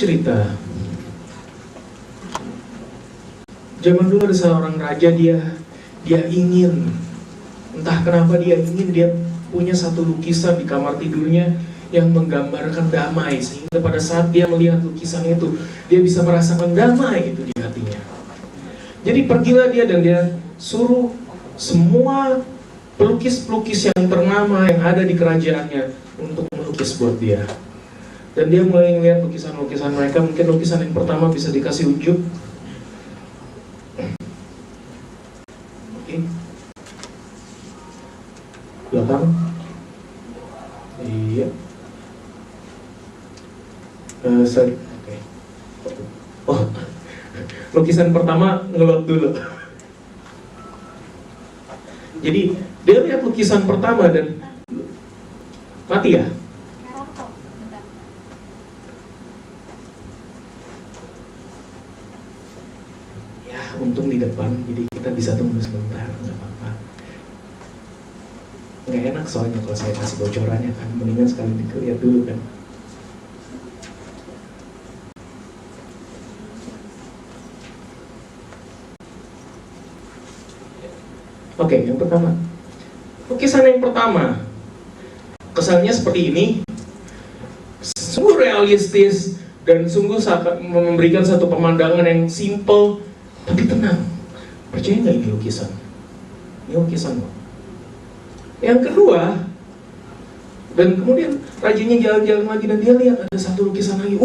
cerita. Zaman dulu ada seorang raja, dia ingin, entah kenapa dia punya satu lukisan di kamar tidurnya yang menggambarkan damai, sehingga pada saat dia melihat lukisan itu, dia bisa merasakan damai itu di hatinya. Jadi pergilah dia dan dia suruh semua pelukis-pelukis yang ternama yang ada di kerajaannya untuk melukis buat dia. Dan dia mulai melihat lukisan-lukisan mereka. Mungkin lukisan yang pertama bisa dikasih unjuk. Oke. Belakang. Iya. Oke. Oh, lukisan pertama ngelot dulu. Jadi dia lihat lukisan pertama dan mati ya. Ya untung di depan, jadi kita bisa tunggu sebentar, nggak apa-apa. Nggak enak soalnya kalau saya kasih bocorannya kan, mendingan sekali dilihat dulu kan. Oke, yang pertama. Lukisan yang pertama. Kesannya seperti ini. Sungguh realistis dan sungguh memberikan satu pemandangan yang simple tapi tenang. Percaya nggak ini lukisan? Ini lukisan loh. Yang kedua, dan kemudian rajanya jalan-jalan lagi dan dia lihat ada satu lukisan lagi.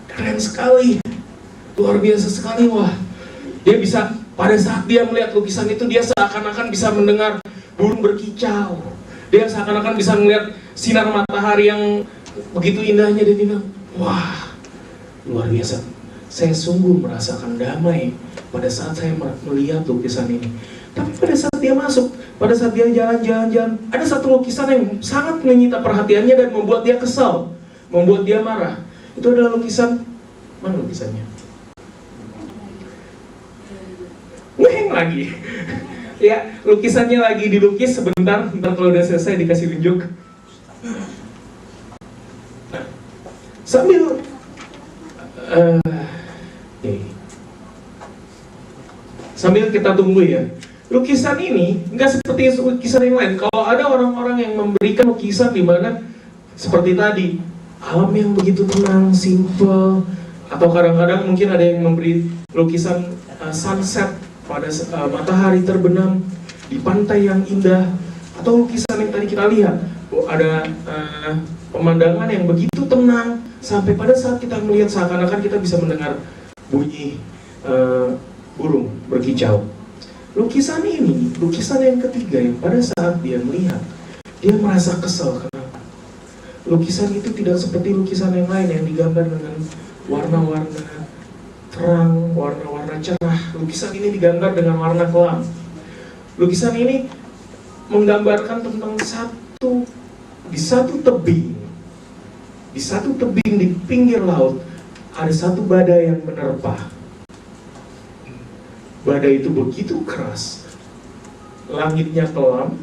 Keren sekali. Luar biasa sekali, wah. Dia bisa, pada saat dia melihat lukisan itu, dia seakan-akan bisa mendengar burung berkicau. Dia seakan-akan bisa melihat sinar matahari yang begitu indahnya. Dan dia bilang, wah, luar biasa. Saya sungguh merasakan damai pada saat saya melihat lukisan ini. Tapi pada saat dia masuk, pada saat dia jalan-jalan, ada satu lukisan yang sangat menyita perhatiannya dan membuat dia kesal, membuat dia marah. Itu adalah lukisan, mana lukisannya? Ngeheng lagi. Ya, lukisannya lagi dilukis sebentar, kalau udah selesai dikasih unjuk. Nah, sambil sambil kita tunggu ya. Lukisan ini nggak seperti lukisan yang lain. Kalau ada orang-orang yang memberikan lukisan di mana seperti tadi, alam yang begitu tenang, simple, atau kadang-kadang mungkin ada yang memberi lukisan sunset pada matahari terbenam di pantai yang indah, atau lukisan yang tadi kita lihat ada pemandangan yang begitu tenang sampai pada saat kita melihat seakan-akan kita bisa mendengar bunyi burung berkicau. Lukisan ini, lukisan yang ketiga yang pada saat dia melihat, dia merasa kesal. Kenapa? Lukisan itu tidak seperti lukisan yang lain yang digambar dengan warna-warna terang, warna-warna cerah. Lukisan ini digambar dengan warna kelam. Lukisan ini menggambarkan tentang di satu tebing di pinggir laut ada satu badai yang menerpa. Badai itu begitu keras, langitnya kelam,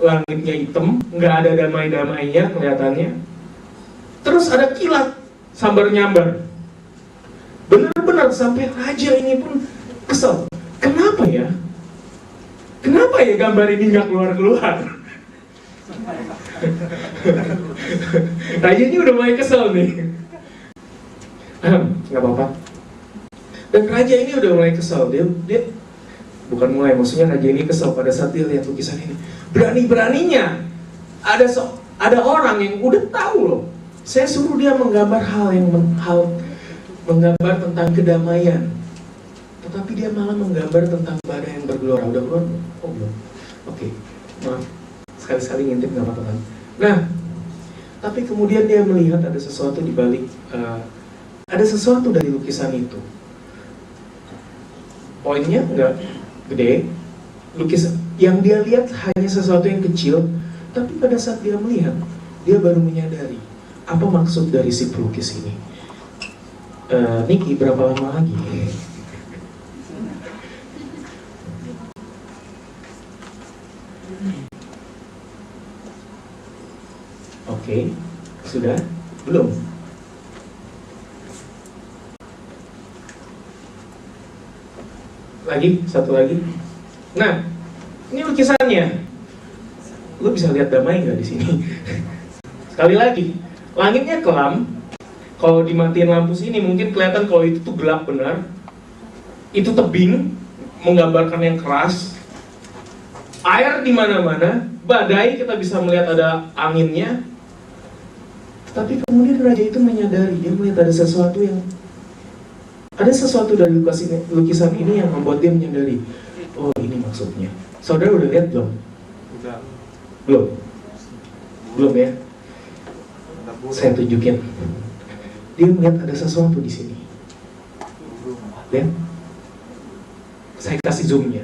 langitnya hitam, nggak ada damai-damainya kelihatannya. Terus ada kilat, sambar-nyambar. Benar-benar sampai raja ini pun kesel. Kenapa ya? Kenapa ya gambar ini nggak keluar-keluar? Raja ini udah mulai kesel nih. Nggak apa-apa. Dan raja ini udah mulai kesel. Dia bukan mulai, maksudnya raja ini kesel pada saat dia lihat lukisan ini. Berani-beraninya ada orang yang udah tahu loh. Saya suruh dia menggambar hal menggambar tentang kedamaian. Tetapi dia malah menggambar tentang badai yang bergelora. Udah keluar? Oh belum. Oke. Maaf. Sekali-sekali ngintip nggak apa-apa kan. Nah, tapi kemudian dia melihat ada sesuatu di balik, ada sesuatu dari lukisan itu. Poinnya nggak gede, lukisan yang dia lihat hanya sesuatu yang kecil, tapi pada saat dia melihat, dia baru menyadari apa maksud dari si pelukis ini. Niki, berapa lama lagi? Oke, sudah? Belum? Satu lagi. Nah, ini lukisannya. Lu bisa lihat damai nggak di sini? Sekali lagi, langitnya kelam. Kalau dimatiin lampu sini mungkin kelihatan kalau itu tuh gelap benar. Itu tebing, menggambarkan yang keras. Air di mana-mana, badai kita bisa melihat ada anginnya. Tapi kemudian raja itu menyadari, dia melihat ada sesuatu dari lukisan ini yang membuat dia menyadari, oh ini maksudnya. Saudara udah lihat belum? Belum ya? Saya tunjukin. Dia melihat ada sesuatu di sini. Lihat. Saya kasih zoomnya.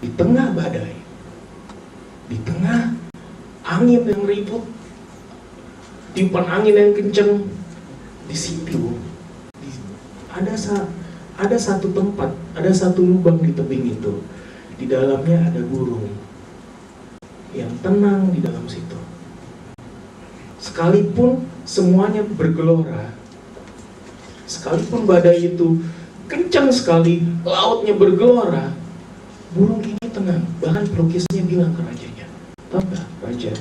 Di tengah badai, di tengah angin yang ribut, tiupan angin yang kenceng, di situ ada satu tempat, ada satu lubang di tebing itu. Di dalamnya ada burung yang tenang di dalam situ. Sekalipun semuanya bergelora, sekalipun badai itu kencang sekali, lautnya bergelora, burung ini tenang. Bahkan pelukisnya bilang ke rajanya, tahu gak raja,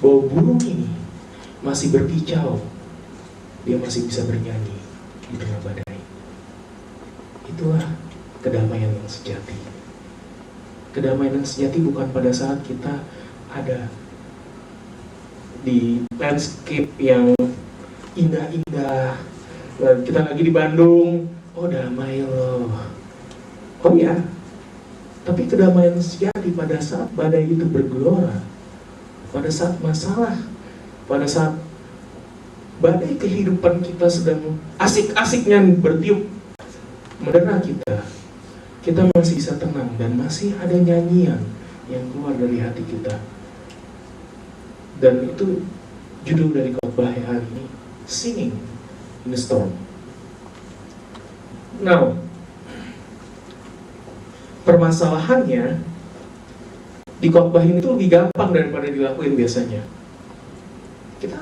bahwa burung ini masih berkicau, dia masih bisa bernyanyi di tengah badai. Itulah kedamaian yang sejati. Kedamaian yang sejati bukan pada saat kita ada di landscape yang indah-indah. Kita lagi di Bandung, oh damai loh. Oh ya, tapi kedamaian sejati pada saat badai itu bergelora, pada saat masalah, pada saat badai kehidupan kita sedang asik-asiknya bertiup mendera kita masih bisa tenang dan masih ada nyanyian yang keluar dari hati kita. Dan itu judul dari khotbah hari ini, Singing in the Storm. Now, permasalahannya di khotbah ini tuh lebih gampang daripada dilakuin biasanya. Kita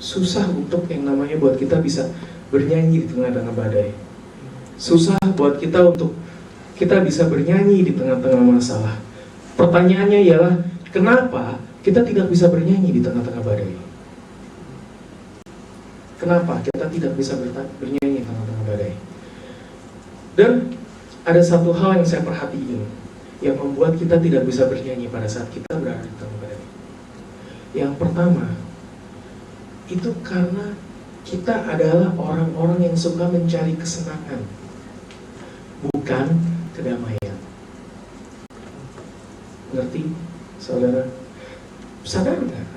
susah untuk yang namanya buat kita bisa bernyanyi di tengah-tengah badai. Susah buat kita untuk kita bisa bernyanyi di tengah-tengah masalah. Pertanyaannya ialah, kenapa kita tidak bisa bernyanyi di tengah-tengah badai? Kenapa kita tidak bisa bernyanyi di tengah-tengah badai? Dan ada satu hal yang saya perhatiin yang membuat kita tidak bisa bernyanyi pada saat kita berada di tengah badai. Yang pertama, itu karena kita adalah orang-orang yang suka mencari kesenangan, bukan kedamaian. Ngerti, saudara? Sadar nggak?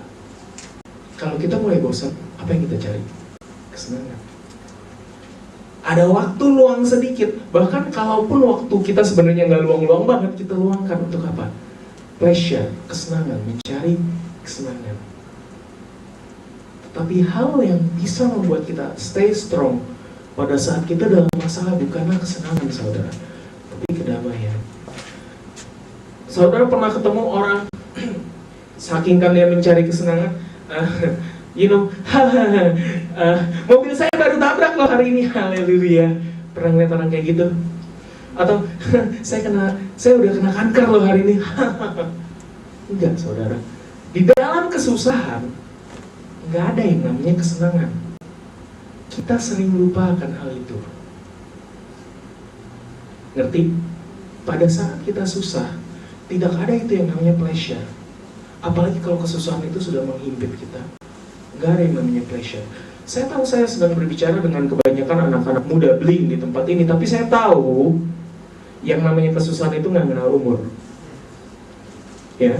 Kalau kita mulai bosan, apa yang kita cari? Kesenangan. Ada waktu luang sedikit, bahkan kalaupun waktu kita sebenarnya nggak luang-luang banget, kita luangkan untuk apa? Pleasure, kesenangan, mencari kesenangan. Tapi hal yang bisa membuat kita stay strong pada saat kita dalam masalah bukanlah kesenangan, saudara, tapi kedamaian. Saudara pernah ketemu orang saking kan dia mencari kesenangan, mobil saya baru tabrak loh hari ini, haleluya. Pernah ngeliat orang kayak gitu? Atau saya udah kena kanker loh hari ini. Enggak, saudara. Di dalam kesusahan nggak ada yang namanya kesenangan. Kita sering lupakan hal itu. Ngerti? Pada saat kita susah, tidak ada itu yang namanya pleasure. Apalagi kalau kesusahan itu sudah menghimpit kita. Nggak ada yang namanya pleasure. Saya tahu saya sedang berbicara dengan kebanyakan anak-anak muda bling di tempat ini, tapi saya tahu yang namanya kesusahan itu nggak kenal umur. Ya,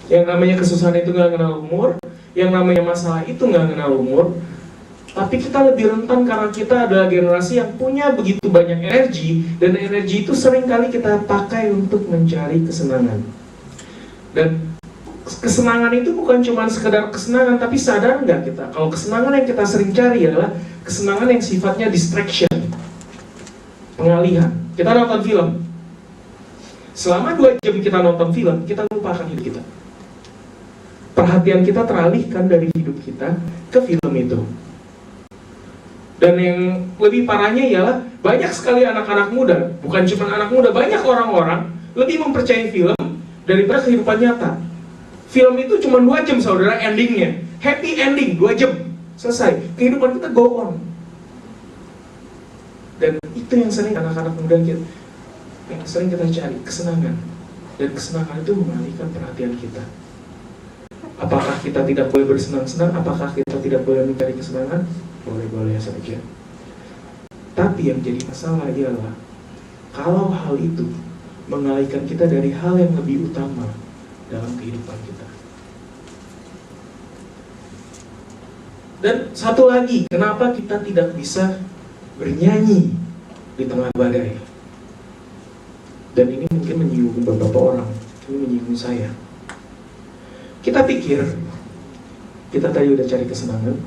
yang namanya kesusahan itu nggak kenal umur, yang namanya masalah itu nggak kenal umur. Tapi kita lebih rentan karena kita adalah generasi yang punya begitu banyak energi, dan energi itu seringkali kita pakai untuk mencari kesenangan. Dan kesenangan itu bukan cuma sekedar kesenangan, tapi sadar nggak kita kalau kesenangan yang kita sering cari adalah kesenangan yang sifatnya distraction, pengalihan. Kita nonton film, selama 2 jam kita nonton film, kita lupakan hidup kita. Perhatian kita teralihkan dari hidup kita ke film itu. Dan yang lebih parahnya ialah banyak sekali anak-anak muda, bukan cuma anak muda, banyak orang-orang lebih mempercayai film daripada kehidupan nyata. Film itu cuma 2 jam saudara endingnya, happy ending 2 jam, selesai. Kehidupan kita go on. Dan itu yang sering anak-anak muda kita, yang sering kita cari, kesenangan. Dan kesenangan itu mengalihkan perhatian kita. Apakah kita tidak boleh bersenang-senang? Apakah kita tidak boleh mencari kesenangan? Boleh-boleh saja. Tapi yang jadi masalah ialah kalau hal itu mengalihkan kita dari hal yang lebih utama dalam kehidupan kita. Dan satu lagi, kenapa kita tidak bisa bernyanyi di tengah badai? Dan ini mungkin menyinggung beberapa orang, ini menyinggung saya. Kita pikir, kita tadi udah cari kesenangan,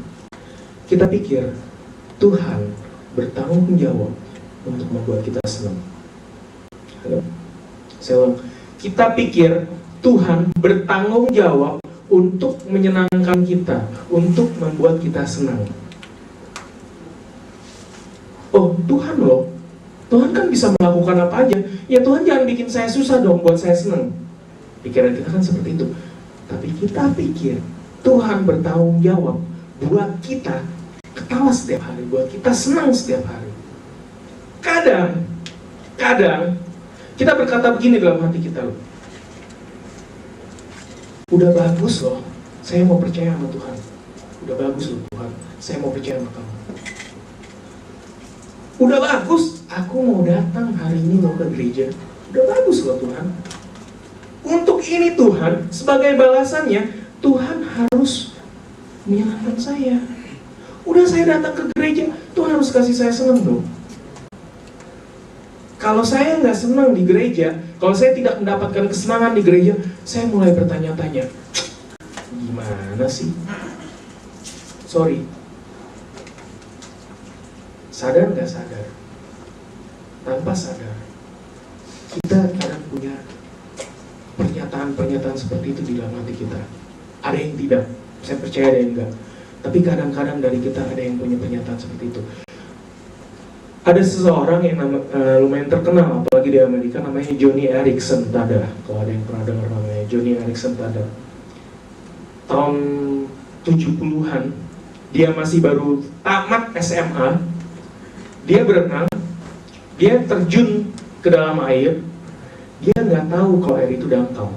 kita pikir Tuhan bertanggung jawab untuk membuat kita senang. Halo? Saya ulang. Kita pikir Tuhan bertanggung jawab untuk menyenangkan kita, untuk membuat kita senang. Oh, Tuhan loh. Tuhan kan bisa melakukan apa aja. Ya Tuhan jangan bikin saya susah dong buat saya senang. Pikiran kita kan seperti itu. Tapi kita pikir Tuhan bertanggung jawab buat kita ketawa setiap hari, buat kita senang setiap hari. Kadang kita berkata begini dalam hati kita loh. Udah bagus loh, saya mau percaya sama Tuhan. Udah bagus loh Tuhan, saya mau percaya sama kamu. Udah bagus, aku mau datang hari ini loh ke gereja. Udah bagus loh Tuhan. Untuk ini Tuhan, sebagai balasannya, Tuhan harus menyenangkan saya. Udah saya datang ke gereja, Tuhan harus kasih saya senang dong. Kalau saya nggak senang di gereja, kalau saya tidak mendapatkan kesenangan di gereja, saya mulai bertanya-tanya, gimana sih? Sorry. Sadar nggak sadar? Tanpa sadar, kita kadang punya pernyataan-pernyataan seperti itu di dalam hati kita. Ada yang tidak, saya percaya ada yang enggak. Tapi kadang-kadang dari kita ada yang punya pernyataan seperti itu. Ada seseorang yang lumayan terkenal, apalagi di Amerika, namanya Joni Eareckson Tada. Kalau ada yang pernah dengar namanya Joni Eareckson Tada. Tahun 70-an, dia masih baru tamat SMA. Dia berenang, dia terjun ke dalam air. Dia nggak tahu kalau air itu dangkal.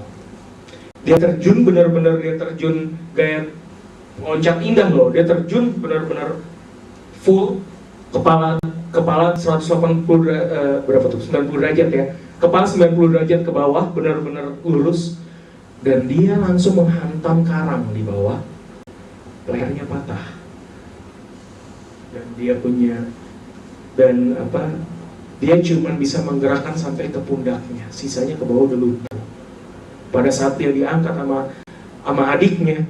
Dia terjun benar-benar, dia terjun gaya loncat indah loh. Dia terjun benar-benar full, kepala 180 berapa tuh? 90 derajat ya. Kepala 90 derajat ke bawah, benar-benar lurus. Dan dia langsung menghantam karang di bawah. Lehernya patah. Dan dia punya dia cuma bisa menggerakkan sampai ke pundaknya, sisanya ke bawah udah lumpuh. Pada saat dia diangkat sama adiknya,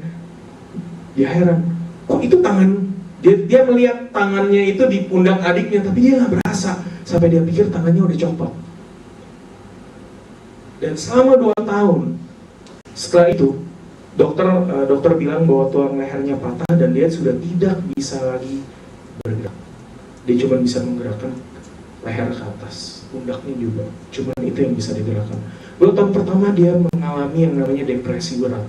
dia heran, kok itu tangan dia melihat tangannya itu di pundak adiknya, tapi dia nggak berasa, sampai dia pikir tangannya udah copot. Dan selama 2 tahun setelah itu, dokter bilang bahwa tulang lehernya patah dan dia sudah tidak bisa lagi bergerak. Dia cuma bisa menggerakkan leher ke atas, pundaknya juga. Cuma itu yang bisa digerakkan. 2 tahun pertama dia mengalami yang namanya depresi berat.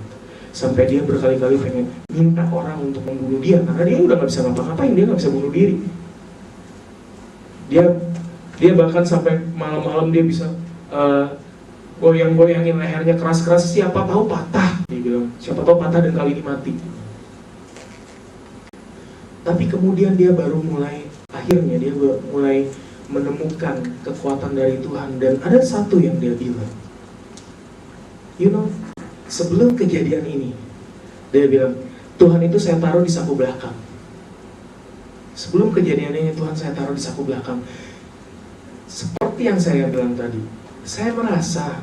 Sampai dia berkali-kali pengen minta orang untuk membunuh dia. Karena dia udah gak bisa ngapa-ngapain, dia gak bisa bunuh diri. Dia bahkan sampai malam-malam dia bisa goyang-goyangin lehernya keras-keras. Siapa tahu patah, dia bilang. Siapa tahu patah dan kali ini mati. Tapi kemudian dia baru akhirnya dia mulai menemukan kekuatan dari Tuhan. Dan ada satu yang dia bilang, sebelum kejadian ini, dia bilang, Tuhan itu saya taruh di saku belakang. Sebelum kejadian ini Tuhan saya taruh di saku belakang. Seperti yang saya bilang tadi, saya merasa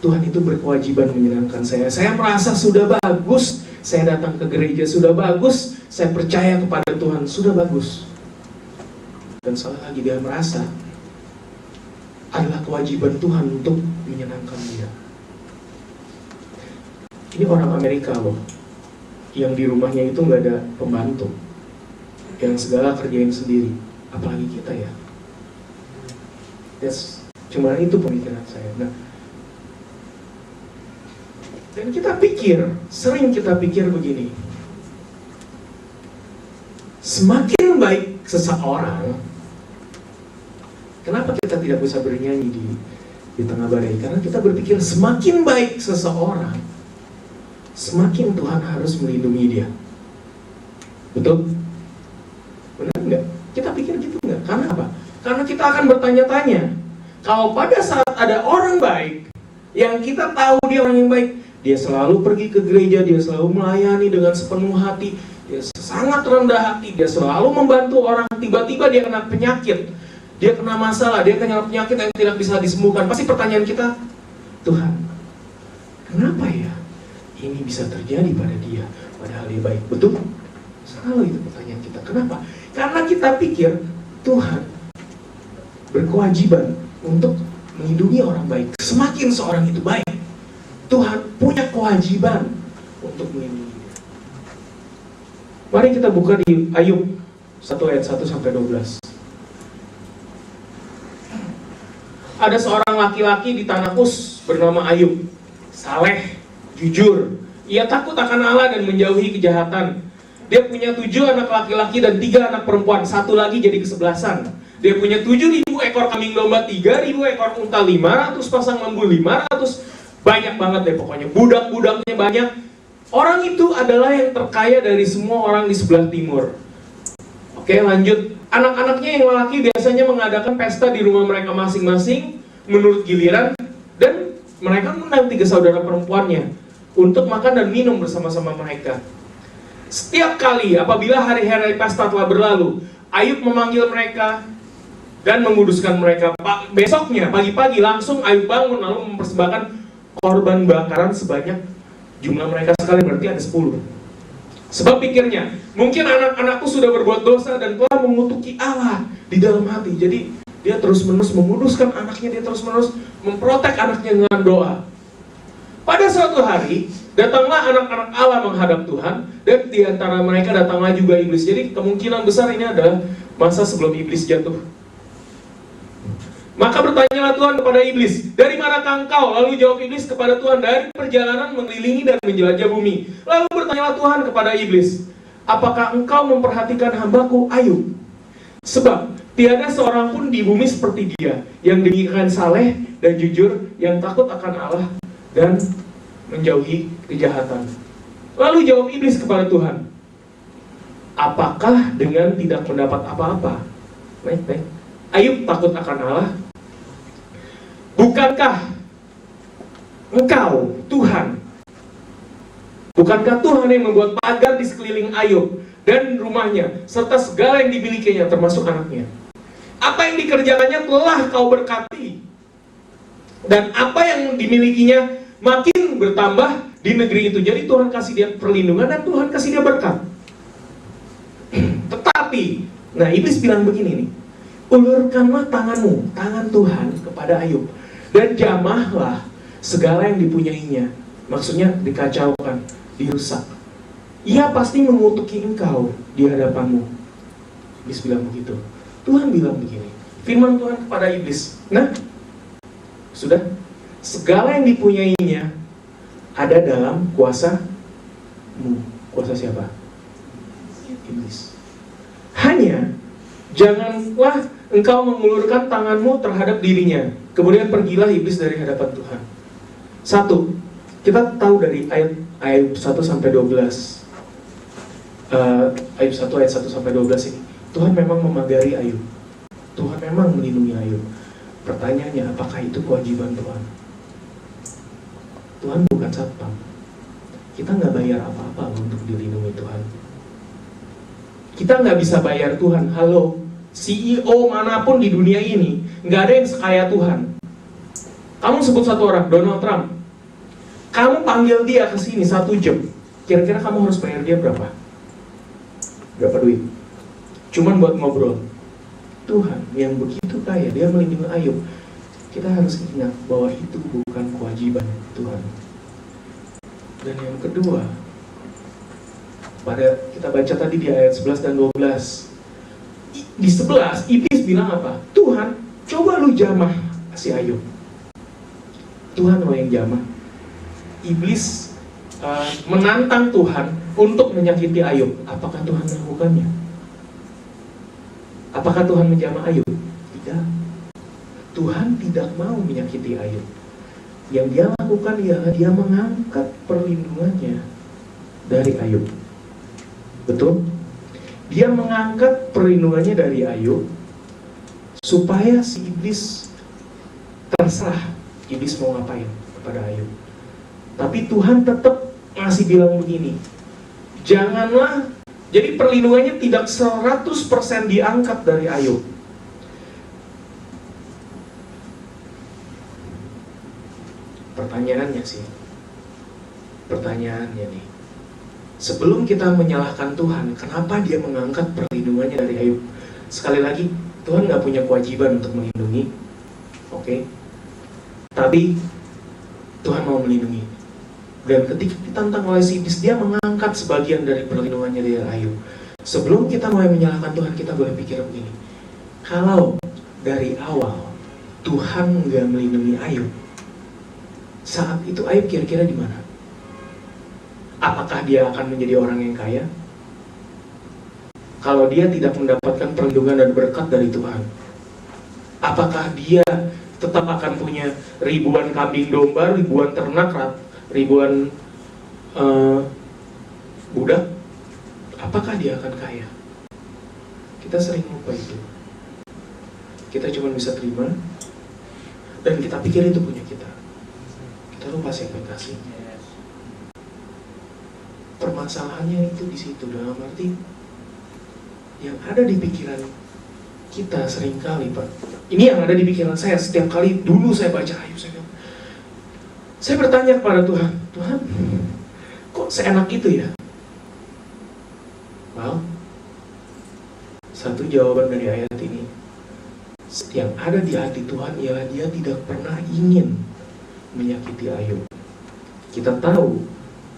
Tuhan itu berkewajiban menyenangkan saya. Saya merasa sudah bagus saya datang ke gereja, sudah bagus saya percaya kepada Tuhan, sudah bagus. Dan sekali lagi dia merasa adalah kewajiban Tuhan untuk menyenangkan dia. Ini orang Amerika loh, yang di rumahnya itu nggak ada pembantu. yang segala kerjain sendiri. Apalagi kita ya. Cuma itu pemikiran saya. Nah, dan kita pikir, sering kita pikir begini, semakin baik seseorang, kenapa kita tidak bisa bernyanyi di tengah badai? Karena kita berpikir semakin baik seseorang, semakin Tuhan harus melindungi dia. Betul? Benar enggak? Kita pikir gitu enggak? Karena apa? Karena kita akan bertanya-tanya, kalau pada saat ada orang baik, yang kita tahu dia orang yang baik, dia selalu pergi ke gereja, dia selalu melayani dengan sepenuh hati, dia sangat rendah hati, dia selalu membantu orang, tiba-tiba dia kena penyakit, dia kena masalah, dia kena penyakit yang tidak bisa disembuhkan. Pasti pertanyaan kita, Tuhan, kenapa ya ini bisa terjadi pada dia, padahal dia baik? Betul? Selalu itu pertanyaan kita. Kenapa? Karena kita pikir Tuhan berkewajiban untuk melindungi orang baik. Semakin seorang itu baik, Tuhan punya kewajiban untuk melindungi dia. Mari kita buka di Ayub 1 ayat 1 sampai 12. Ada seorang laki-laki di tanah Uz bernama Ayub. Saleh, jujur. Ia takut akan Allah dan menjauhi kejahatan. Dia punya 7 anak laki-laki dan 3 anak perempuan. 1 lagi jadi kesebelasan. Dia punya 7.000 ekor kambing domba, 3.000 ekor unta, 500 pasang lembu, 500. Banyak banget deh pokoknya. Budak-budaknya banyak. Orang itu adalah yang terkaya dari semua orang di sebelah timur. Oke, lanjut. Anak-anaknya yang lelaki biasanya mengadakan pesta di rumah mereka masing-masing menurut giliran, dan mereka mengundang 3 saudara perempuannya untuk makan dan minum bersama-sama mereka. Setiap kali apabila hari-hari pesta telah berlalu, Ayub memanggil mereka dan menguduskan mereka. Besoknya pagi-pagi langsung Ayub bangun lalu mempersembahkan korban bakaran sebanyak jumlah mereka sekali, berarti ada 10. Sebab pikirnya, mungkin anak-anakku sudah berbuat dosa dan telah mengutuki Allah di dalam hati. Jadi dia terus-menerus menguduskan anaknya, dia terus-menerus memprotek anaknya dengan doa. Pada suatu hari, datanglah anak-anak Allah menghadap Tuhan, dan di antara mereka datanglah juga iblis. Jadi kemungkinan besar ini adalah masa sebelum iblis jatuh. Maka bertanyalah Tuhan kepada iblis, dari manakah engkau? Lalu jawab iblis kepada Tuhan, dari perjalanan mengelilingi dan menjelajah bumi. Lalu bertanyalah Tuhan kepada iblis, apakah engkau memperhatikan hambaku Ayub? Sebab tiada seorang pun di bumi seperti dia, yang demikian saleh dan jujur, yang takut akan Allah dan menjauhi kejahatan. Lalu jawab iblis kepada Tuhan, apakah dengan tidak mendapat apa-apa? Baik. Ayub takut akan Allah. Bukankah engkau, Tuhan, bukankah Tuhan yang membuat pagar di sekeliling Ayub dan rumahnya, serta segala yang dimilikinya, termasuk anaknya? Apa yang dikerjakannya telah kau berkati, dan apa yang dimilikinya makin bertambah di negeri itu. Jadi Tuhan kasih dia perlindungan dan Tuhan kasih dia berkat. Tetapi, nah iblis bilang begini nih, ulurkanlah tanganmu, tangan Tuhan kepada Ayub, dan jamahlah segala yang dipunyainya. Maksudnya dikacaukan, dirusak. Ia pasti mengutuki engkau di hadapanmu. Iblis bilang begitu. Tuhan bilang begini, firman Tuhan kepada iblis, nah, sudah, segala yang dipunyainya ada dalam kuasamu. Kuasa siapa? Iblis. Hanya janganlah engkau mengulurkan tanganmu terhadap dirinya. Kemudian pergilah iblis dari hadapan Tuhan. 1. Kita tahu dari ayat 1 sampai 12. Ayub 1 ayat 1 sampai 12 ini. Tuhan memang memagari Ayub. Tuhan memang melindungi Ayub. Pertanyaannya, apakah itu kewajiban Tuhan? Tuhan bukan satpam. Kita nggak bayar apa-apa untuk dilindungi Tuhan. Kita nggak bisa bayar Tuhan. Halo, CEO manapun di dunia ini, nggak ada yang sekaya Tuhan. Kamu sebut satu orang, Donald Trump. Kamu panggil dia ke sini 1 jam. Kira-kira kamu harus bayar dia berapa? Berapa duit? Cuman buat ngobrol. Tuhan yang begitu kaya, dia melindungi Ayub. Kita harus ingat bahwa itu bukan kewajiban Tuhan. Dan yang kedua, pada kita baca tadi di ayat 11 dan 12, di 11, iblis bilang apa? Tuhan, coba lu jamah si Ayub. Tuhan lo yang jamah. Iblis menantang Tuhan untuk menyakiti Ayub. Apakah Tuhan melakukannya? Apakah Tuhan menjamah Ayub? Tidak. Tuhan tidak mau menyakiti Ayub. Yang dia lakukan ialah dia mengangkat perlindungannya dari Ayub. Betul? Dia mengangkat perlindungannya dari Ayub supaya si iblis terserah iblis mau ngapain kepada Ayub. Tapi Tuhan tetap masih bilang begini, janganlah, jadi perlindungannya tidak 100% diangkat dari Ayub. Pertanyaannya nih, sebelum kita menyalahkan Tuhan, kenapa dia mengangkat perlindungannya dari Ayub? Sekali lagi, Tuhan nggak punya kewajiban untuk melindungi, oke? Tapi Tuhan mau melindungi. Dan ketika ditantang oleh si iblis, dia mengangkat sebagian dari perlindungannya dari Ayub. Sebelum kita mulai menyalahkan Tuhan, kita boleh pikir begini, kalau dari awal Tuhan nggak melindungi Ayub, saat itu Ayub kira-kira di mana? Apakah dia akan menjadi orang yang kaya? Kalau dia tidak mendapatkan perlindungan dan berkat dari Tuhan, apakah dia tetap akan punya ribuan kambing domba, ribuan ternak, ribuan budak? Apakah dia akan kaya? Kita sering lupa itu. Kita cuma bisa terima dan kita pikir itu punya kita. Kita lupa siapa yang kasih. Permasalahannya itu di situ, dalam arti yang ada di pikiran kita seringkali, Pak. Ini yang ada di pikiran saya setiap kali dulu saya baca Ayub, saya bertanya kepada Tuhan, Tuhan, kok seenak itu ya? Well, satu jawaban dari ayat ini, yang ada di hati Tuhan ialah dia tidak pernah ingin menyakiti Ayub. Kita tahu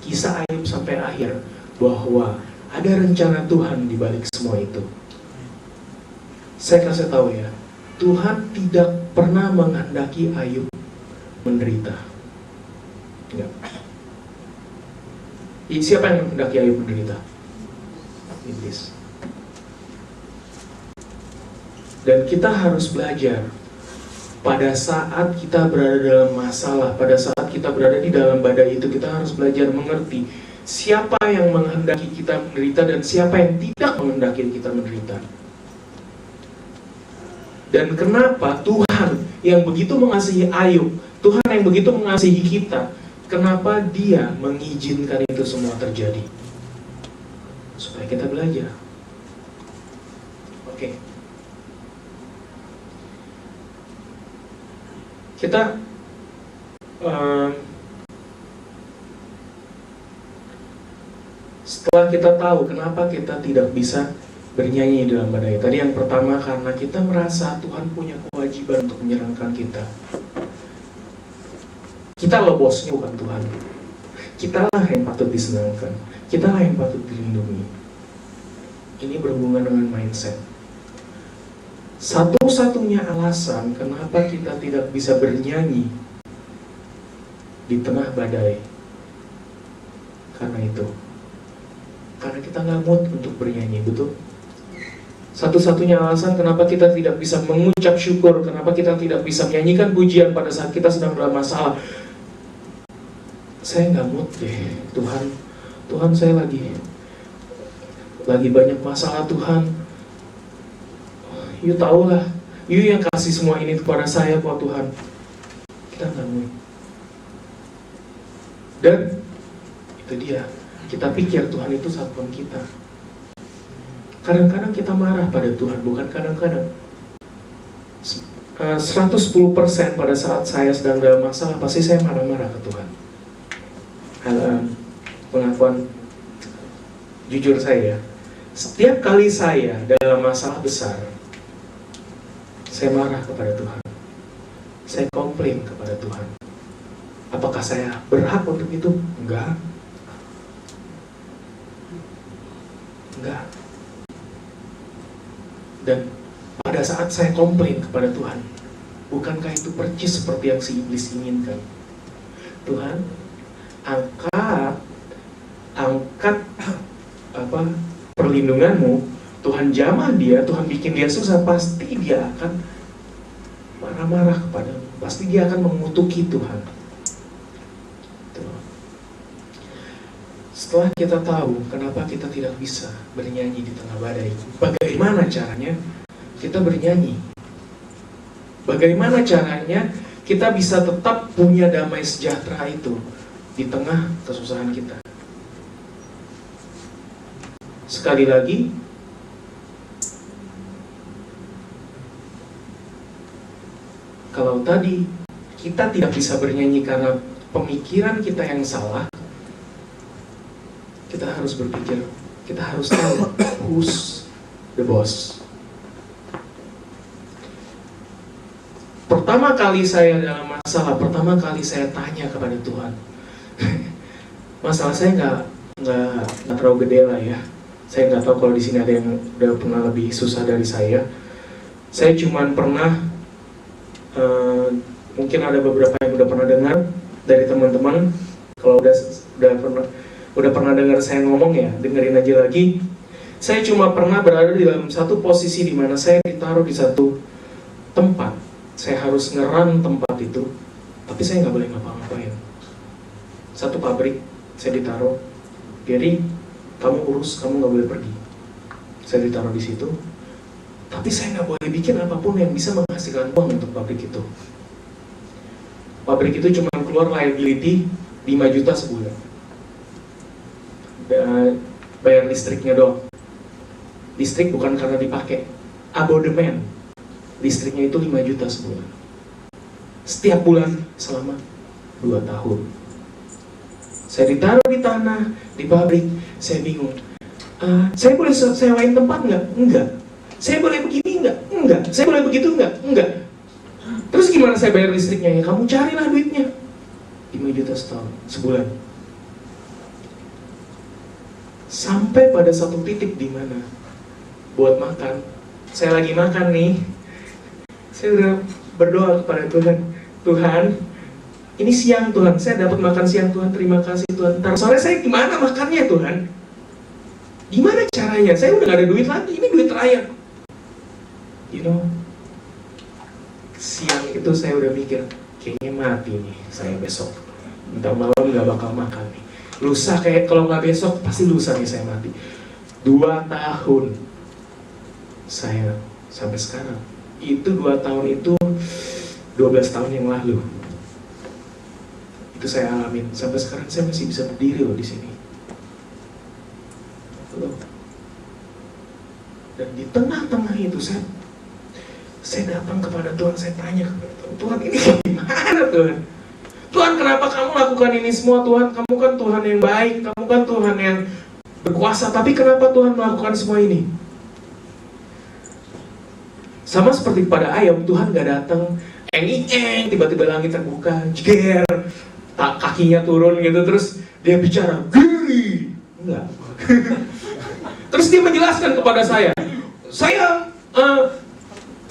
kisah Ayub sampai akhir bahwa ada rencana Tuhan di balik semua itu. Saya kasih tahu ya, Tuhan tidak pernah menghendaki Ayub menderita. Enggak. Siapa yang menghendaki Ayub menderita? Iblis. Dan kita harus belajar pada saat kita berada dalam masalah, pada saat kita berada di dalam badai itu, kita harus belajar mengerti siapa yang menghendaki kita menderita dan siapa yang tidak menghendaki kita menderita. Dan kenapa Tuhan yang begitu mengasihi Ayub, Tuhan yang begitu mengasihi kita, kenapa Dia mengizinkan itu semua terjadi? Supaya kita belajar. Oke. Kita setelah kita tahu kenapa kita tidak bisa bernyanyi dalam badai. Tadi yang pertama karena kita merasa Tuhan punya kewajiban untuk menyerangkan kita. Kita loh bosnya, bukan Tuhan. Kitalah yang patut disenangkan. Kitalah yang patut dilindungi. Ini berhubungan dengan mindset. Satu-satunya alasan kenapa kita tidak bisa bernyanyi di tengah badai, karena itu. Karena kita nggak mood untuk bernyanyi, betul? Satu-satunya alasan kenapa kita tidak bisa mengucap syukur, kenapa kita tidak bisa menyanyikan pujian pada saat kita sedang dalam masalah. Saya nggak mood deh, Tuhan saya lagi banyak masalah Tuhan. You tahu lah, you yang kasih semua ini kepada saya kok Tuhan. Kita nggak mood. Dan itu dia, kita pikir Tuhan itu satuan kita. Kadang-kadang kita marah pada Tuhan, bukan kadang-kadang. 110% pada saat saya sedang dalam masalah, pasti saya marah-marah ke Tuhan. Pengakuan jujur saya, setiap kali saya dalam masalah besar, saya marah kepada Tuhan. Saya komplain kepada Tuhan. Apakah saya berhak untuk itu? Enggak. Dan pada saat saya komplain kepada Tuhan, bukankah itu percis seperti yang si iblis inginkan? Tuhan, angkat perlindunganmu. Tuhan jamah dia, Tuhan bikin dia susah, pasti dia akan marah-marah kepadamu, pasti dia akan mengutuki Tuhan. Setelah kita tahu kenapa kita tidak bisa bernyanyi di tengah badai, bagaimana caranya kita bernyanyi? Bagaimana caranya kita bisa tetap punya damai sejahtera itu di tengah kesusahan kita? Sekali lagi, kalau tadi kita tidak bisa bernyanyi karena pemikiran kita yang salah, kita harus berpikir, kita harus tahu who's the boss. Pertama kali saya dalam masalah, pertama kali saya tanya kepada Tuhan. Masalah saya nggak terlalu gede lah ya. Saya nggak tahu kalau di sini ada yang udah pernah lebih susah dari saya. Saya cuman pernah, mungkin ada beberapa yang udah pernah dengar dari teman-teman. Kalau udah pernah dengar saya ngomong ya, dengerin aja lagi. Saya cuma pernah berada di dalam satu posisi di mana saya ditaruh di satu tempat. Saya harus ngeran tempat itu, tapi saya nggak boleh ngapa-ngapain. Satu pabrik, saya ditaruh, Gary, kamu urus, kamu nggak boleh pergi. Saya ditaruh di situ, tapi saya nggak boleh bikin apapun yang bisa menghasilkan uang untuk pabrik itu. Pabrik itu cuma keluar liability 5 juta sebulan. Bayar listriknya doang. Listrik bukan karena dipakai, abodemen. Listriknya itu 5 juta sebulan. Setiap bulan selama 2 tahun. Saya ditaruh di tanah, di pabrik, saya bingung. Saya boleh sewain tempat nggak? Enggak. Saya boleh begini nggak? Enggak. Saya boleh begitu nggak? Enggak. Terus gimana saya bayar listriknya? Ya kamu carilah duitnya. 5 juta setahun, sebulan. Sampai pada satu titik di mana buat makan, saya lagi makan nih, saya udah berdoa kepada Tuhan, Tuhan, ini siang Tuhan, saya dapat makan siang Tuhan, terima kasih Tuhan. Ntar sore saya gimana makannya Tuhan? Gimana caranya? Saya udah gak ada duit lagi, ini duit terakhir. You know, siang itu saya udah mikir, kayaknya mati nih saya besok. Ntar malam gak bakal makan nih. Lusa kayak kalau nggak besok pasti lusa nih saya mati. 2 tahun saya sampai sekarang. Itu 2 tahun itu 12 tahun yang lalu. Itu saya alamin. Sampai sekarang saya masih bisa berdiri loh di sini. Loh. Dan di tengah-tengah itu saya datang kepada Tuhan, saya tanya kepada Tuhan, Tuhan ini gimana Tuhan? Tuhan, kenapa kamu lakukan ini semua Tuhan? Kamu kan Tuhan yang baik, kamu kan Tuhan yang berkuasa, tapi kenapa Tuhan melakukan semua ini? Sama seperti pada ayam, Tuhan gak datang eng-eng, tiba-tiba langit terbuka, jeger, kakinya turun gitu, terus dia bicara, Gary, enggak. Terus dia menjelaskan kepada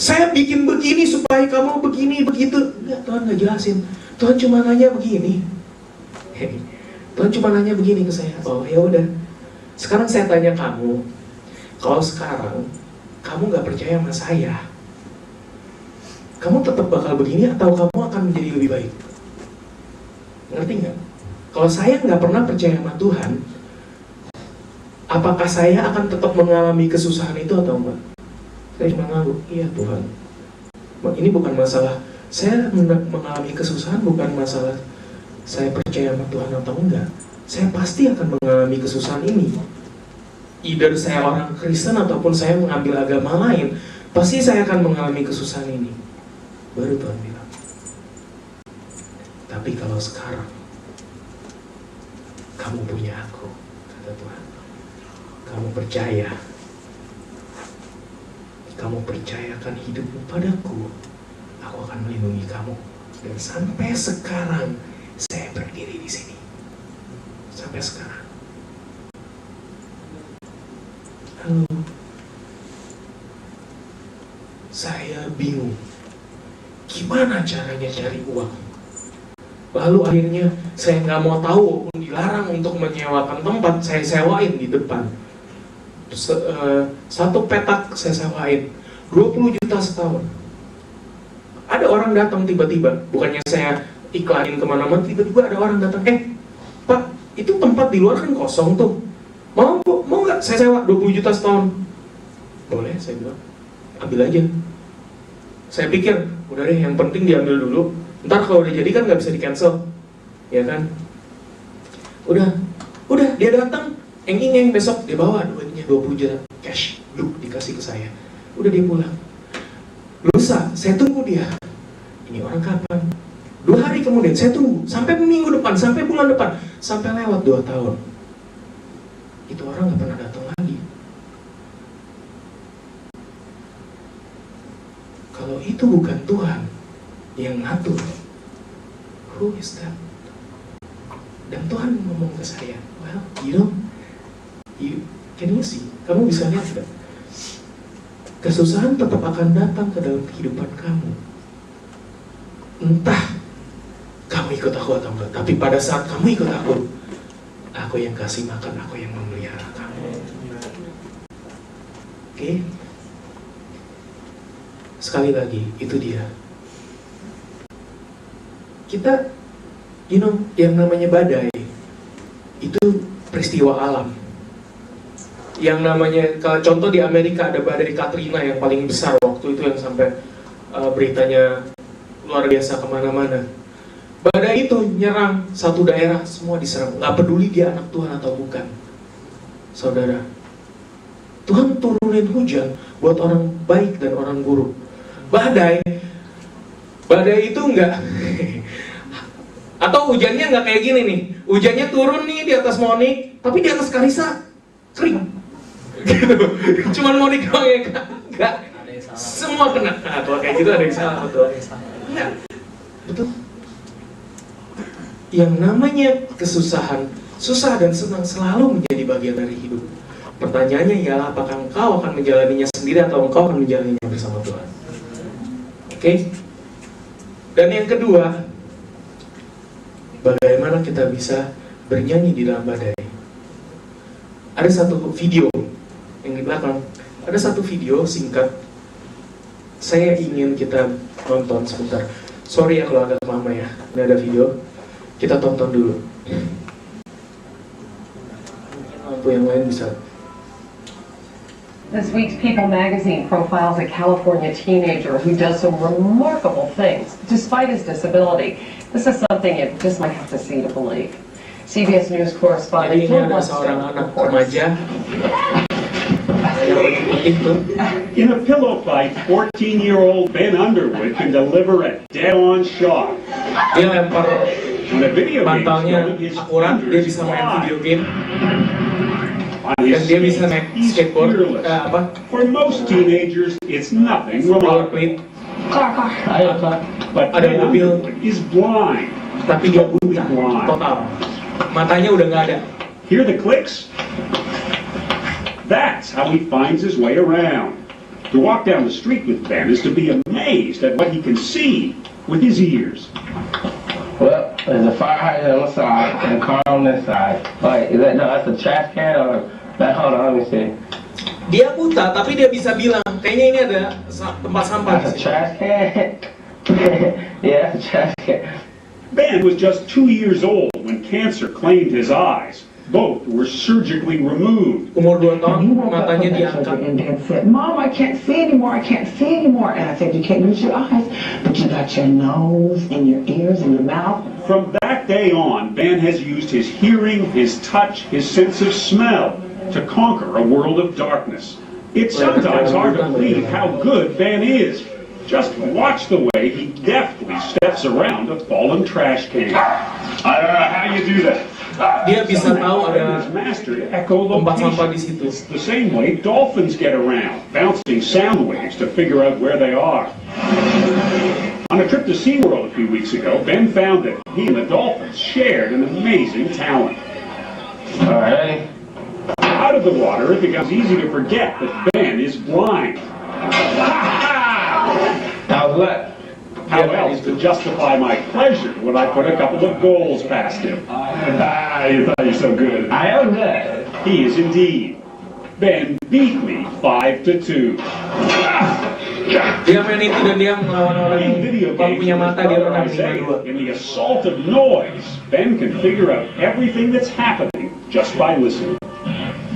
saya bikin begini supaya kamu begini, begitu. Enggak, Tuhan gak jelasin. Tuhan cuma nanya begini. Tuhan cuma nanya begini ke saya. Oh ya udah. Sekarang saya tanya kamu, kalau sekarang kamu nggak percaya sama saya, kamu tetap bakal begini atau kamu akan menjadi lebih baik? Ngerti nggak? Kalau saya nggak pernah percaya sama Tuhan, apakah saya akan tetap mengalami kesusahan itu atau enggak? Saya cuma ngaku, iya Tuhan. Ini bukan masalah saya mengalami kesusahan, bukan masalah saya percaya sama Tuhan atau enggak. Saya pasti akan mengalami kesusahan ini. Either saya orang Kristen ataupun saya mengambil agama lain, pasti saya akan mengalami kesusahan ini. Baru Tuhan bilang, tapi kalau sekarang kamu punya aku, kata Tuhan, kamu percayakan hidupmu padaku, aku akan melindungi kamu. Dan sampai sekarang saya berdiri di sini. Sampai sekarang. Halo. Saya bingung, gimana caranya cari uang. Lalu akhirnya saya nggak mau tahu, dilarang untuk menyewakan tempat, saya sewain di depan. Satu petak saya sewain, 20 juta setahun. Ada orang datang tiba-tiba, bukannya saya iklanin kemana-mana, tiba-tiba ada orang datang, Pak, itu tempat di luar kan kosong tuh, mau nggak saya sewa 20 juta setahun? Boleh, saya bilang, ambil aja. Saya pikir, udah deh, yang penting diambil dulu, ntar kalau udah jadi kan nggak bisa di cancel, ya kan? Udah dia datang, enging besok dia bawa duitnya 20 juta cash, dikasih ke saya. Udah dia pulang. Lusa, saya tunggu dia. Ini orang kapan? 2 hari kemudian saya tunggu, sampai minggu depan, sampai bulan depan, sampai lewat 2 tahun. Itu orang nggak pernah datang lagi. Kalau itu bukan Tuhan yang ngatur, who is that? Dan Tuhan ngomong ke saya, well, can you see? Kamu bisa lihat nggak? Kesusahan tetap akan datang ke dalam kehidupan kamu. Entah kamu ikut aku atau enggak, tapi pada saat kamu ikut aku yang kasih makan, aku yang memelihara kamu. Oke? Sekali lagi, itu dia. Kita, yang namanya badai, itu peristiwa alam. Yang namanya, kalau contoh di Amerika ada badai Katrina yang paling besar waktu itu, yang sampai beritanya luar biasa kemana-mana. Badai itu nyerang satu daerah, semua diserang, nggak peduli dia anak Tuhan atau bukan. Saudara, Tuhan turunin hujan buat orang baik dan orang buruk. Badai itu enggak atau hujannya nggak kayak gini nih, hujannya turun nih di atas Monik, tapi di atas Karisa kering gitu. Cuman Monik doang ya, enggak, semua kena. Nah, kalau kayak gitu ada yang salah, betul. Enggak, betul. Yang namanya kesusahan, susah dan senang selalu menjadi bagian dari hidup. Pertanyaannya ialah apakah engkau akan menjalaninya sendiri atau engkau akan menjalaninya bersama Tuhan. Oke? Dan yang kedua, bagaimana kita bisa bernyanyi di dalam badai. Ada satu video yang di belakang, ada satu video singkat. Saya ingin kita nonton sebentar. Sorry ya kalau agak lama ya. Ini ada video. Kita tonton dulu. Lampu yang lain bisa. This week's People magazine profiles a California teenager who does some remarkable things despite his disability. This is something you just might have to see to believe. CBS News correspondent Jadi ini ada seorang anak remaja In a pillow fight, 14-year-old Ben Underwood can deliver a dead-on shot. Dia lempar When a video game bantalnya showing his akurat, dia fingers bisa main fly. video game. On Dan his dia bisa skates, naik he's skateboard, fearless. For most teenagers, it's nothing remarkable. rollerblade. But Ada Ben mobil. Underwood is blind. Tapi dia buta total. Matanya udah nggak ada. Hear the clicks? That's how he finds his way around. To walk down the street with Ben is to be amazed at what he can see with his ears. Well, there's a fire hydrant on the side and a car on this side. Like, that's a trash can or that? Hold on, let me see. Dia buta, tapi dia bisa bilang, kayaknya ini ada tempat sampah di That's a sini. trash can. Yeah, that's a trash can. Ben was just 2 years old when cancer claimed his eyes. Both were surgically removed. Umur 2 And he tahun, woke up matanya from that diangkat. surgery and Dad said, Mom, I can't see anymore, I can't see anymore. And I said, you can't use your eyes, but you got your nose and your ears and your mouth. From that day on, Ben has used his hearing, his touch, his sense of smell to conquer a world of darkness. It's sometimes hard to believe how good Ben is. Just watch the way he deftly steps around a fallen trash can. I don't know how you do that. Dia bisa tahu ada His master tempat sampah di echolocation. situ. It's the same way dolphins get around, bouncing sound waves to figure out where they are. On a trip to SeaWorld a few weeks ago, Ben found that he and the dolphins shared an amazing talent. All right. Out of the water, it becomes easy to forget that Ben is blind. Ha ha! How's luck? How else to justify my pleasure when I put a couple of goals past him? You thought you're so good. I am good. He is indeed. Ben beat me 5-2. Dia main itu dan dia melawan orang Playing video yang games punya with his mata, dia brother menang Isaiah 5-2. in the assault of noise, Ben can figure out everything that's happening just by listening.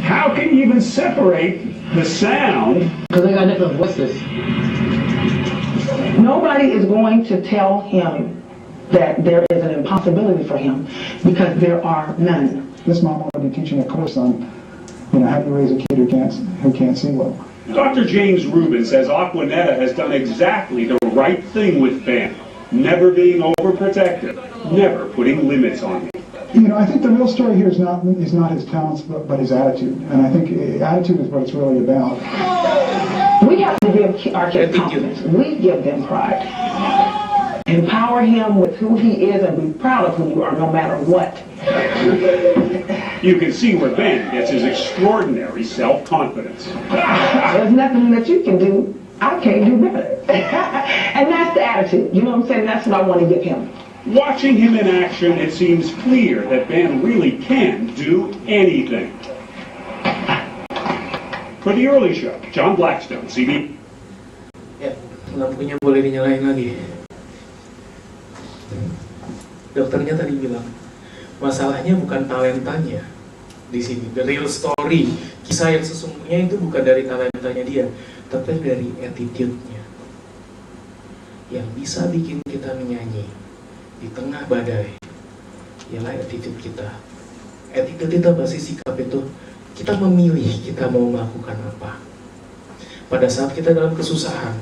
How can you even separate the sound? Because they got different voices. Nobody is going to tell him that there is an impossibility for him because there are none. This mom will be teaching a course on, how do you raise a kid who can't see well. Dr. James Rubin says Aquanetta has done exactly the right thing with Ben, never being overprotective, never putting limits on him. I think the real story here is not his talents, but his attitude. And I think attitude is what it's really about. We have to give our kids confidence. We give them pride. Empower him with who he is and be proud of who you are no matter what. You can see where Ben gets his extraordinary self-confidence. There's nothing that you can do. I can't do better. And that's the attitude. You know what I'm saying? That's what I want to give him. Watching him in action, it seems clear that Ben really can do anything. For the early show, John Blackstone, CB. Ya, lampunya boleh dinyalain lagi. Dokternya tadi bilang, masalahnya bukan talentanya di sini. The real story, kisah yang sesungguhnya itu bukan dari talentanya dia, tapi dari attitude-nya. Yang bisa bikin kita menyanyi di tengah badai, ialah attitude kita. Attitude kita basis sikap itu, kita memilih kita mau melakukan apa. Pada saat kita dalam kesusahan,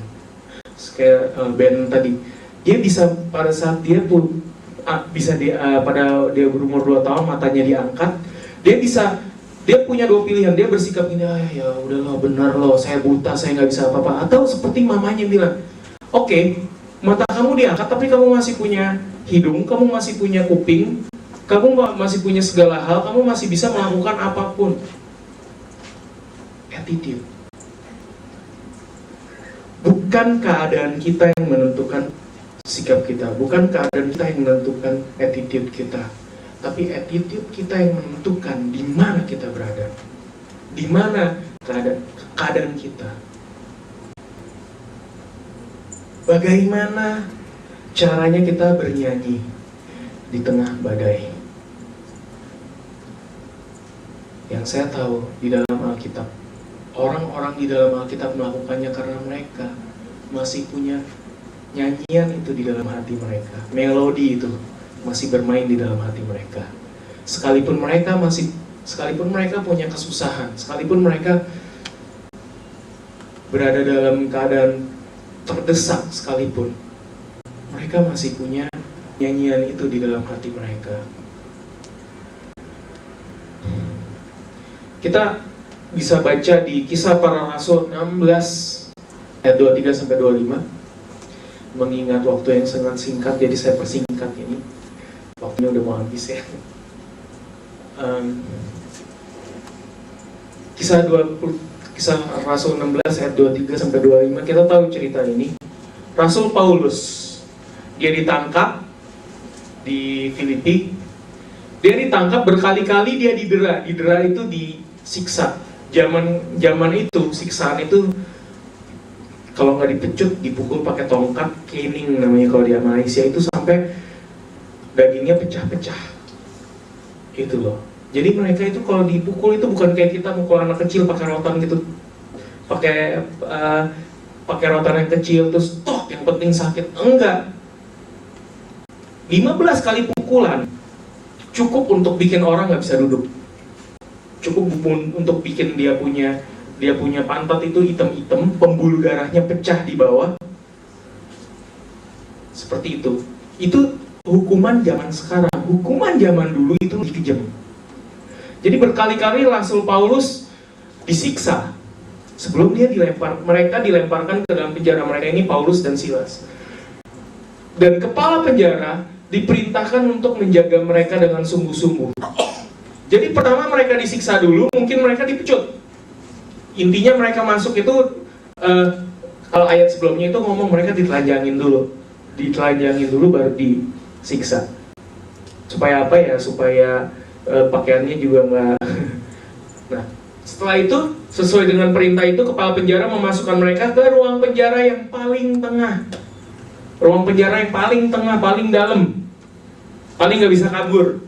kayak Ben tadi, dia bisa pada saat dia pun pada dia berumur 2 tahun matanya diangkat, dia punya 2 pilihan. Dia bersikap ini, ya udahlah benar loh, saya buta, saya nggak bisa apa-apa. Atau seperti mamanya bilang, oke, mata kamu diangkat tapi kamu masih punya hidung, kamu masih punya kuping, kamu masih punya segala hal, kamu masih bisa melakukan apapun. Attitude. Bukan keadaan kita yang menentukan sikap kita, bukan keadaan kita yang menentukan attitude kita, tapi attitude kita yang menentukan di mana kita berada, di mana keadaan kita. Bagaimana caranya kita bernyanyi di tengah badai? Yang saya tahu di dalam Alkitab, orang-orang di dalam Alkitab melakukannya karena mereka masih punya nyanyian itu di dalam hati mereka, melodi itu masih bermain di dalam hati mereka. Sekalipun mereka punya kesusahan, sekalipun mereka berada dalam keadaan terdesak sekalipun, mereka masih punya nyanyian itu di dalam hati mereka. Kita bisa baca di Kisah Para Rasul 16 ayat 23-25. Mengingat waktu yang sangat singkat, jadi saya persingkat ini. Waktunya udah mau habis ya. Kisah Rasul 16 ayat 23-25, kita tahu cerita ini. Rasul Paulus, dia ditangkap di Filipi. Dia ditangkap berkali-kali, dia didera itu disiksa. Zaman itu siksaan itu kalau nggak dipecut, dipukul pakai tongkat, caning namanya kalau di Malaysia, itu sampai dagingnya pecah-pecah. Itu loh. Jadi mereka itu kalau dipukul itu bukan kayak kita mukul anak kecil pakai rotan gitu, pakai rotan yang kecil terus toh yang penting sakit. Enggak. 15 kali pukulan cukup untuk bikin orang nggak bisa duduk. Cukup untuk bikin dia punya pantat itu hitam-hitam, pembuluh darahnya pecah di bawah. Seperti itu. Itu hukuman zaman sekarang. Hukuman zaman dulu itu lebih kejam. Jadi berkali-kali Rasul Paulus disiksa sebelum mereka dilemparkan ke dalam penjara. Mereka ini Paulus dan Silas. Dan kepala penjara diperintahkan untuk menjaga mereka dengan sungguh-sungguh. Jadi pertama mereka disiksa dulu, mungkin mereka dipecut. Intinya mereka masuk itu Kalau ayat sebelumnya itu ngomong mereka ditelanjangin dulu baru disiksa. Supaya apa ya? Supaya pakaiannya juga nggak. Nah, setelah itu sesuai dengan perintah itu kepala penjara memasukkan mereka ke ruang penjara yang paling tengah. Ruang penjara yang paling tengah, paling dalam, paling nggak bisa kabur.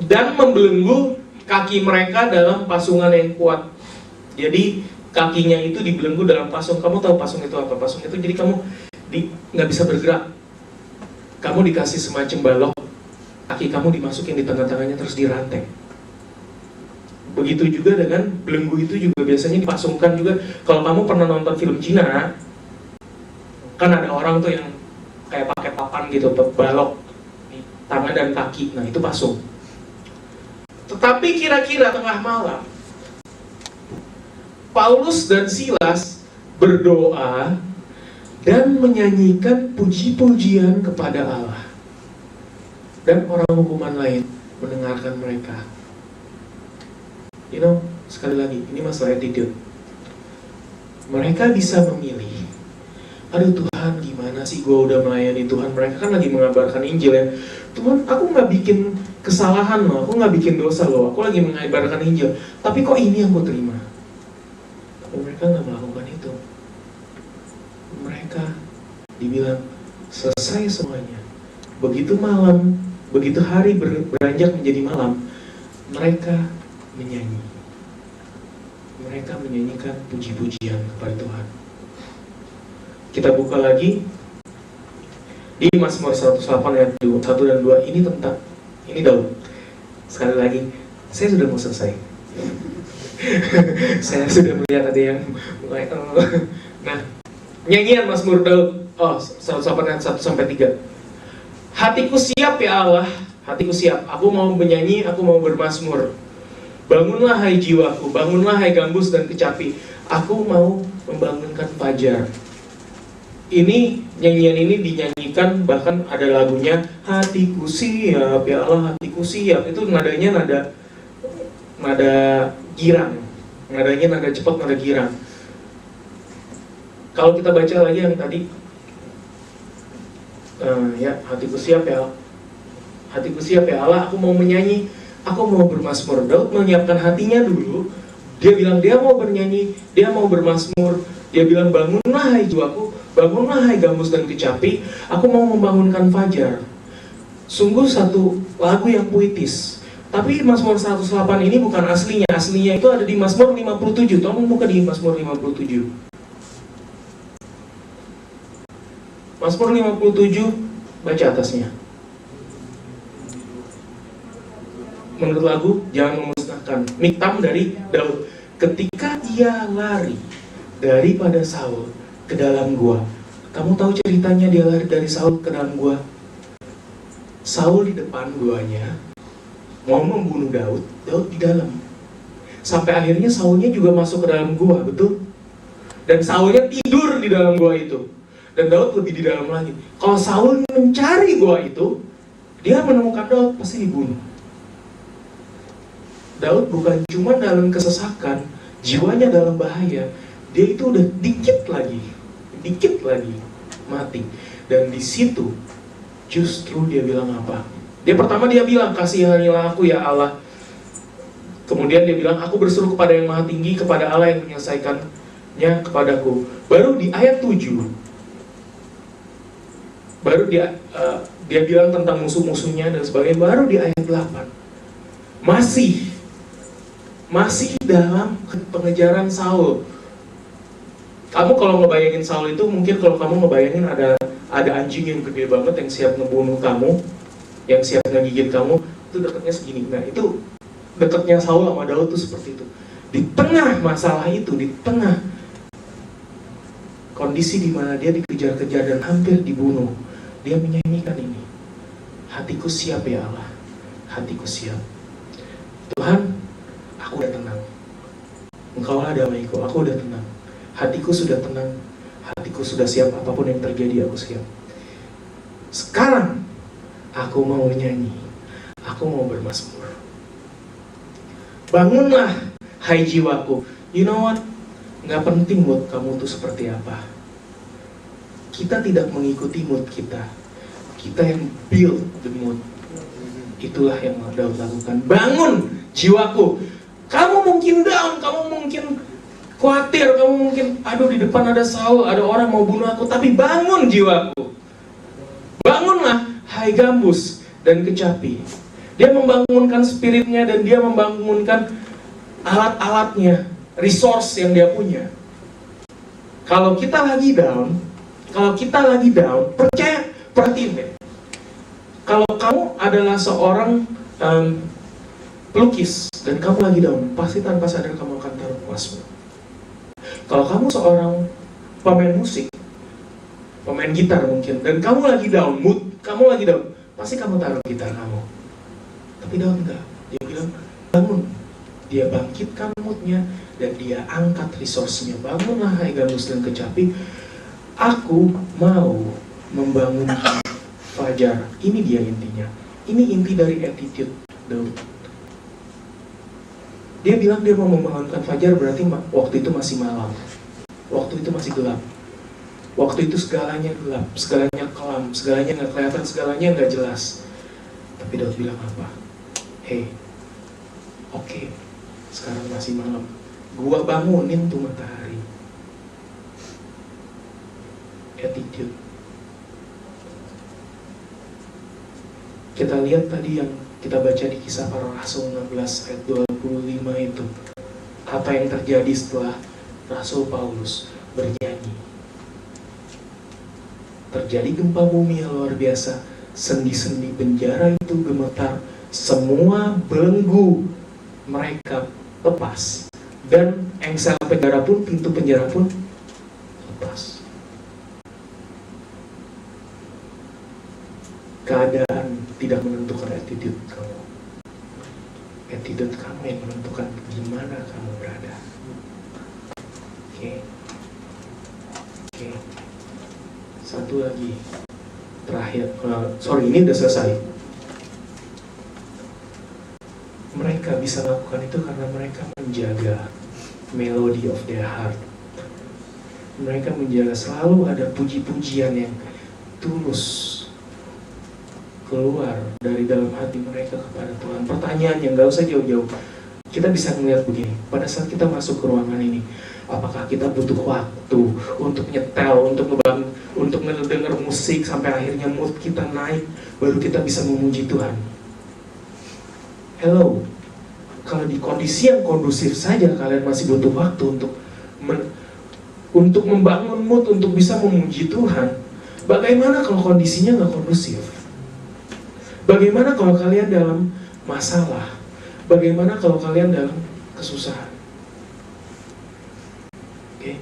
Dan membelenggu kaki mereka dalam pasungan yang kuat. Jadi kakinya itu dibelenggu dalam pasung. Kamu tahu pasung itu apa? Pasung itu jadi kamu nggak bisa bergerak. Kamu dikasih semacam balok, kaki kamu dimasukin di tengah-tengahnya terus dirantai. Begitu juga dengan belenggu itu juga biasanya dipasungkan juga. Kalau kamu pernah nonton film Cina, kan ada orang tuh yang kayak pakai papan gitu, balok tangan dan kaki. Nah itu pasung. Tetapi kira-kira tengah malam, Paulus dan Silas berdoa dan menyanyikan puji-pujian kepada Allah. Dan orang hukuman lain mendengarkan mereka. Sekali lagi, ini masalah attitude. Mereka bisa memilih, aduh Tuhan gimana sih gue udah melayani Tuhan. Mereka kan lagi mengabarkan Injil ya. Tuhan, aku gak bikin kesalahan loh, aku gak bikin dosa loh, aku lagi mengabarkan Injil. Tapi kok ini yang gue terima? Tapi mereka gak melakukan itu. Mereka dibilang selesai semuanya. Begitu malam, begitu hari beranjak menjadi malam, mereka menyanyi. Mereka menyanyikan puji-pujian kepada Tuhan. Kita buka lagi di Mazmur 108 ayat 1 dan 2. Ini Daud. Sekali lagi, saya sudah mau selesai. Saya sudah melihat ada yang mulai. Nah, nyanyian Mazmur Daud 108 ayat 1 sampai 3. Hatiku siap ya Allah, hatiku siap. Aku mau menyanyi, aku mau bermazmur. Bangunlah hai jiwaku, bangunlah hai gambus dan kecapi. Aku mau membangunkan fajar. Ini nyanyian ini dinyanyikan, bahkan ada lagunya hatiku siap ya Allah, hatiku siap. Itu nadanya nada girang, nadanya nada cepat, nada girang. Kalau kita baca lagi yang tadi, hatiku siap ya, hatiku siap ya Allah, aku mau menyanyi, aku mau bermazmur. Daud menyiapkan hatinya dulu. Dia bilang dia mau bernyanyi, dia mau bermazmur. Dia bilang bangunlah hai jiwaku, bangunlah hai gambus dan kecapi, aku mau membangunkan fajar. Sungguh satu lagu yang puitis. Tapi Mazmur 108 ini bukan aslinya. Aslinya itu ada di Mazmur 57. Tolong buka di Mazmur 57. Mazmur 57, baca atasnya. Menurut lagu, jangan memusnahkan. Miktam dari Daud. Ketika ia lari daripada Saul ke dalam gua. Kamu tahu ceritanya dia lari dari Saul ke dalam gua? Saul di depan guanya mau membunuh Daud, Daud di dalam. Sampai akhirnya Saulnya juga masuk ke dalam gua, betul? Dan Saulnya tidur di dalam gua itu. Dan Daud lebih di dalam lagi. Kalau Saul mencari gua itu, dia menemukan Daud, pasti dibunuh. Daud bukan cuma dalam kesesakan, jiwanya dalam bahaya. Dia itu udah dikit lagi mati. Dan di situ justru dia bilang apa? Pertama dia bilang, kasihanilah aku ya Allah. Kemudian dia bilang, aku berseru kepada yang maha tinggi, kepada Allah yang menyelesaikannya kepadaku. Baru di ayat 7, baru dia bilang tentang musuh-musuhnya dan sebagainya. Baru di ayat 8, masih dalam pengejaran Saul. Kamu kalau ngebayangin Saul itu, mungkin kalau kamu ngebayangin ada anjing yang gede banget yang siap ngebunuh kamu, yang siap ngegigit kamu, itu dekatnya segini. Nah itu dekatnya Saul sama Daud tuh seperti itu. Di tengah masalah itu, di tengah kondisi di mana dia dikejar-kejar dan hampir dibunuh, dia menyanyikan ini. Hatiku siap ya Allah, hatiku siap. Tuhan, aku udah tenang. Engkaulah damaiku, aku udah tenang. Hatiku sudah tenang, hatiku sudah siap, apapun yang terjadi aku siap. Sekarang aku mau menyanyi, aku mau bermazmur. Bangunlah hai jiwaku. You know what? Nggak penting mood kamu tuh seperti apa. Kita tidak mengikuti mood kita. Kita yang build the mood. Itulah yang Daud lakukan. Bangun jiwaku. Kamu mungkin down, kamu mungkin khawatir, kamu mungkin, aduh di depan ada Saul, ada orang mau bunuh aku. Tapi bangun jiwaku. Bangunlah, hai gambus dan kecapi. Dia membangunkan spiritnya dan dia membangunkan alat-alatnya, resource yang dia punya. Kalau kita lagi down, percaya, perhatiin deh. Kalau kamu adalah seorang pelukis dan kamu lagi down, pasti tanpa sadar kamu akan taruh kuasmu. Kalau kamu seorang pemain musik, pemain gitar mungkin, dan kamu lagi down, mood kamu lagi down, pasti kamu taruh gitar kamu. Tapi Daud enggak, dia bilang bangun. Dia bangkitkan moodnya dan dia angkat resource-nya. Bangunlah hai gambus dan kecapi, aku mau membangun fajar. Ini dia intinya. Ini inti dari attitude Daud. Dia bilang dia mau membangunkan fajar, berarti waktu itu masih malam. Waktu itu masih gelap. Waktu itu segalanya gelap, segalanya kelam, segalanya nggak kelihatan, segalanya nggak jelas. Tapi Daud bilang apa? Hey, oke, sekarang masih malam. Gua bangunin tuh matahari. Attitude. Kita lihat tadi yang kita baca di Kisah Para Rasul 16 ayat 25 itu. Apa yang terjadi setelah Rasul Paulus bernyanyi? Terjadi gempa bumi yang luar biasa. Sendi-sendi penjara itu gemetar. Semua belenggu mereka lepas. Dan engsel penjara pun, pintu penjara pun lepas. Keadaan tidak menentukan attitude kamu. Attitude kamu yang menentukan gimana kamu berada. Oke. Satu lagi. Terakhir. Ini udah selesai. Mereka bisa lakukan itu karena mereka menjaga melody of their heart. Mereka menjaga selalu ada puji-pujian yang tulus keluar dari dalam hati mereka kepada Tuhan. Pertanyaan yang gak usah jauh-jauh. Kita bisa melihat begini, pada saat kita masuk ke ruangan ini, apakah kita butuh waktu untuk nyetel, untuk ngedenger musik sampai akhirnya mood kita naik, baru kita bisa memuji Tuhan? Hello, kalau di kondisi yang kondusif saja kalian masih butuh waktu untuk membangun mood, untuk bisa memuji Tuhan. Bagaimana kalau kondisinya nggak kondusif? Bagaimana kalau kalian dalam masalah? Bagaimana kalau kalian dalam kesusahan? Oke.